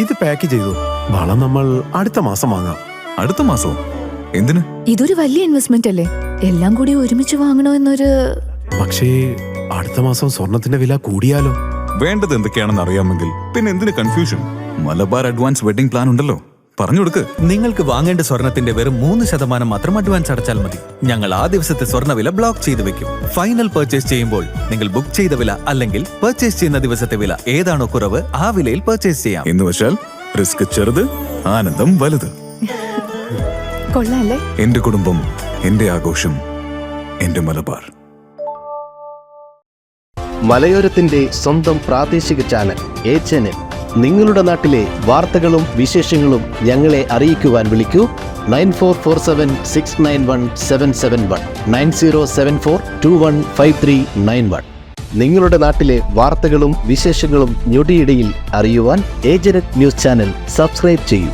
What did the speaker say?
ഇത് പാക്ക് ചെയ്തു. വളം നമ്മൾ അടുത്ത മാസം വാങ്ങാം. അടുത്ത മാസമോ? എന്തിന്? ഇതൊരു വലിയ ഇൻവെസ്റ്റ്മെന്റ് അല്ലേ, എല്ലാം കൂടി ഒരുമിച്ച് വാങ്ങണോ എന്നൊരു. പക്ഷേ അടുത്ത മാസം സ്വർണത്തിന്റെ വില കൂടിയാലോ? വേണ്ടത് എന്തൊക്കെയാണെന്ന് അറിയാമെങ്കിൽ പിന്നെ എന്തിന് confusion? Malabar advance wedding plan ഉണ്ടല്ലോ, പറഞ്ഞു കൊടുക്ക്. നിങ്ങൾക്ക് വാങ്ങേണ്ട സ്വർണത്തിന്റെ വെറും 3% മാത്രം അഡ്വാൻസ് അടച്ചാൽ മതി. ഞങ്ങൾ ആ ദിവസത്തെ സ്വർണ്ണവില ബ്ലോക്ക് ചെയ്ത് വെക്കും. ഫൈനൽ പർച്ചേസ് ചെയ്യുമ്പോൾ നിങ്ങൾ ബുക്ക് ചെയ്ത വില അല്ലെങ്കിൽ പർച്ചേസ് ചെയ്യുന്ന ദിവസത്തെ വില ഏതാണോ കുറവ് ആ വിലയിൽ പർച്ചേസ് ചെയ്യാം. എന്ന് വെച്ചാൽ റിസ്ക് ചെറുത്, ആനന്ദം വലുത്. കൊള്ളാല്ലേ? എന്റെ കുടുംബം, എന്റെ ആഘോഷം, എന്റെ മലബാർ. മലയോരത്തിന്റെ സ്വന്തം പ്രാദേശിക ചാനൽ HNN. നിങ്ങളുടെ നാട്ടിലെ വാർത്തകളും വിശേഷങ്ങളും ഞങ്ങളെ അറിയിക്കുവാൻ വിളിക്കൂ 9447691771 9074215391. നിങ്ങളുടെ നാട്ടിലെ വാർത്തകളും വിശേഷങ്ങളും ഞൊടിയിടയിൽ അറിയുവാൻ ഏജന്റ് ന്യൂസ് ചാനൽ സബ്സ്ക്രൈബ് ചെയ്യൂ.